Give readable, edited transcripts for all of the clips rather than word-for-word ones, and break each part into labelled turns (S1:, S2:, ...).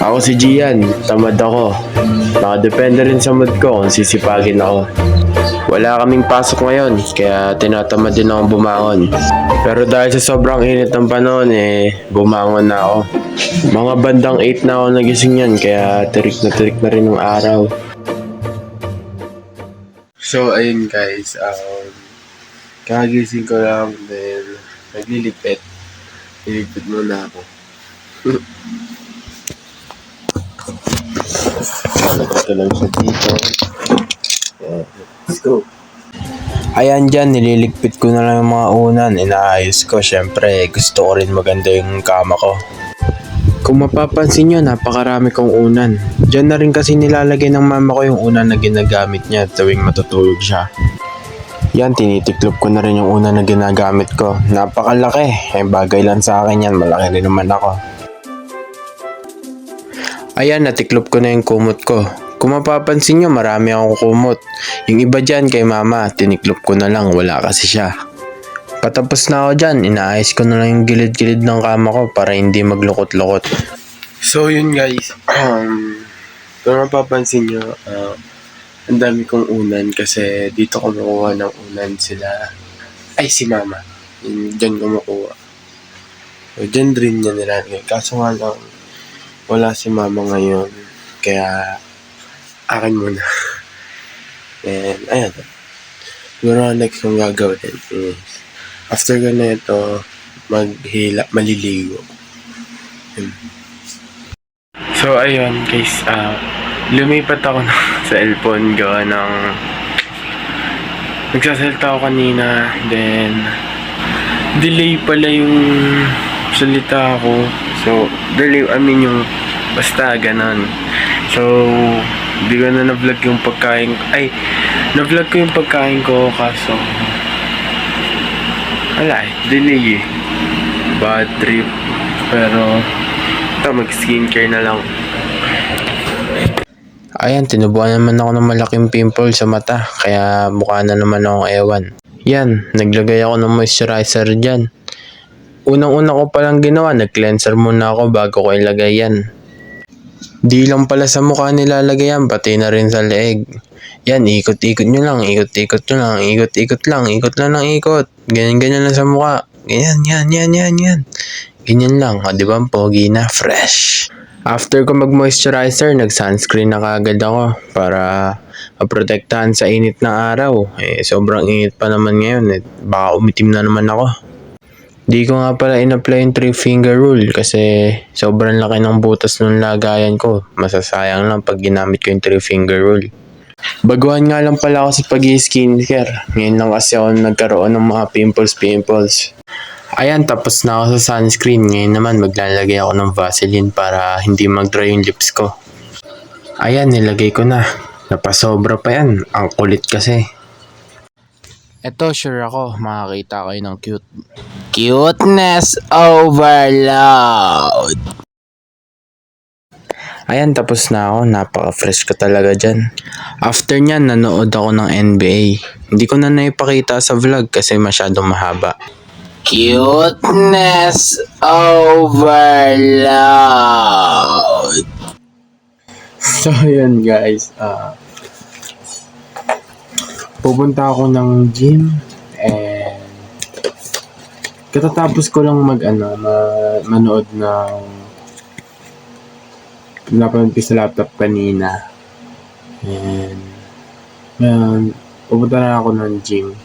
S1: Ako si Gian, tamad ako. Nakadepende rin sa mood ko kung sisipagin ako. Wala kaming pasok ngayon, kaya tinatamad din akong bumangon. Pero dahil sa sobrang init ng panahon bumangon na ako. Mga bandang 8 na ako nagising yan, kaya tirik na rin ng araw. So ayun guys, kagising ko lang, then naglilipit. Nilipit muna ako. Ito lang siya dito. Let's go. Ayan dyan, nililigpit ko na lang yung mga unan. Inaayos ko, syempre gusto ko rin maganda yung kama ko. Kung mapapansin nyo, napakarami kong unan. Dyan na rin kasi nilalagay ng mama ko yung unan na ginagamit niya tuwing matutulog siya. Yan, tinitiklop ko na rin yung unan na ginagamit ko. Napakalaki, bagay lang sa akin yan, malaki rin naman ako. Ayan, natiklop ko na yung kumot ko. Kung mapapansin nyo, marami akong kumot. Yung iba dyan kay mama, tiniklop ko na lang, wala kasi siya. Patapos na ako dyan, inaayos ko na lang yung gilid-gilid ng kama ko para hindi maglukot-lukot. So yun guys, kung mapapansin nyo, ang dami kong unan kasi dito ko makuha ng unan si mama. Dyan ko makuha. So, dyan rin niya nilagay. Kaso nga lang, wala si mama ngayon. Kaya, akin muna. And, ayan. Siguro next kong gagawin is, after ko na ito, maliligo. So, ayun guys, lumipat ako sa cellphone gawa ng nagsasalita ako kanina, then delay pala yung salita ko. So, delay, yung basta ganon. So, hindi ko na na-vlog yung pagkain ko. Na-vlog ko yung pagkain ko kaso wala delay bad trip. Pero ito, mag-skincare na lang. Ayan, tinubuan naman ako ng malaking pimple sa mata, kaya mukha na naman akong ewan. Yan, naglagay ako ng moisturizer dyan. Unang-una ko palang ginawa, nag-cleanser muna ako bago ko ilagay yan. Di lang pala sa mukha nilalagay yan, pati na rin sa leeg. Yan, ikot-ikot nyo lang, ikot-ikot lang, ikot lang ng ikot. Ganyan-ganyan lang sa mukha. Ganyan. Ganyan lang, diba? Pogi na, fresh. After ko mag-moisturizer, nag-sunscreen na kaagad ako para maprotektahan sa init ng araw. Sobrang init pa naman ngayon. Baka umitim na naman ako. Di ko nga pala in-apply yung 3-finger rule kasi sobrang laki ng butas ng lagayan ko. Masasayang lang pag ginamit ko yung 3-finger rule. Baguhan nga lang pala ako sa pag-i-skincare. Ngayon lang kasi ako nagkaroon ng mga pimples. Ayan, tapos na ako sa sunscreen. Ngayon naman maglalagay ako ng Vaseline para hindi mag-dry yung lips ko. Ayan, nilagay ko na. Napasobra pa yan. Ang kulit kasi. Eto, sure ako, makakita kayo ng cute. Cuteness overload! Ayan, tapos na ako. Napaka-fresh ko talaga dyan. After nyan, nanood ako ng NBA. Hindi ko na naipakita sa vlog kasi masyadong mahaba. Cuteness overload! So, yun guys. Pupunta ako ng gym and katatapos ko lang manood ng napanood ko sa laptop kanina. And pupunta na ako ng gym.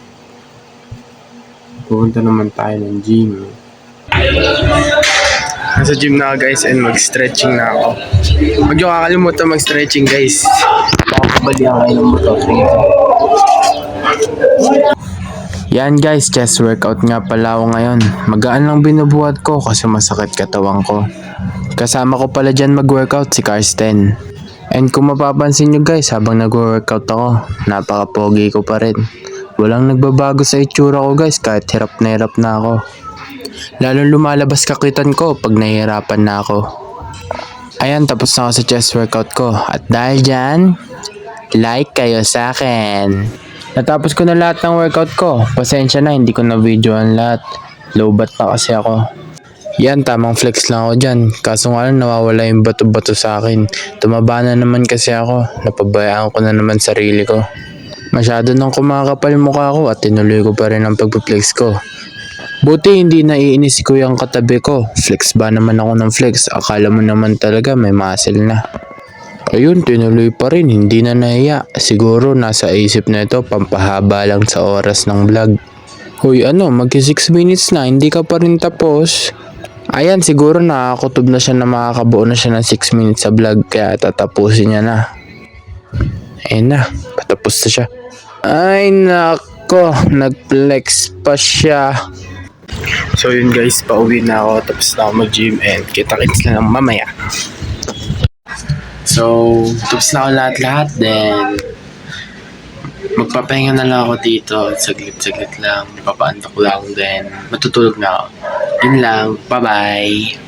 S1: Pupunta naman tayo ng gym. Nasa gym na ako guys and mag-stretching na ako. Huwag niyo kakalimutan mag-stretching guys. Baka pabalihan kayo ng motor. Yan guys, chest workout nga pala ako ngayon. Magaan lang binubuhat ko kasi masakit katawan ko. Kasama ko pala dyan mag-workout si Karsten. And kung mapapansin nyo guys, habang nag-workout ako, napaka-pogi ko pa rin. Walang nagbabago sa itsura ko guys kahit hirap na ako. Lalong lumalabas kakitan ko pag nahihirapan na ako. Ayan, tapos na ako sa chest workout ko. At dahil dyan, like kayo sa akin. Natapos ko na lahat ng workout ko. Pasensya na, hindi ko na videoan lahat. Low bat pa kasi ako. Yan, tamang flex lang ako dyan. Kaso nga lang nawawala yung bato-bato sa akin. Tumaba na naman kasi ako. Napabayaan ko na naman sarili ko. Masyado nang kumakapal yung mukha ko at tinuloy ko pa rin ang pagpiplex ko. Buti hindi naiinis ko yung katabi ko. Flex ba naman ako ng flex? Akala mo naman talaga may muscle na. Ayun, tinuloy pa rin. Hindi na nahiya. Siguro nasa isip na ito pampahaba lang sa oras ng vlog. Hoy, magki 6 minutes na. Hindi ka pa rin tapos. Ayan, siguro nakakakutob na siya na makakabuo na siya ng 6 minutes sa vlog. Kaya tatapusin niya na. Ayun na, patapos na siya. Ay nako, nag-flex pa siya. So yun guys, pauwi na ako. Tapos na ako mag-gym and kita-kits na lang mamaya. So, tapos na ako lahat-lahat. Then, magpapahinga na lang ako dito. Saglit-saglit lang. Ipapaantok lang. Then, matutulog na ako. Yun lang. Bye-bye.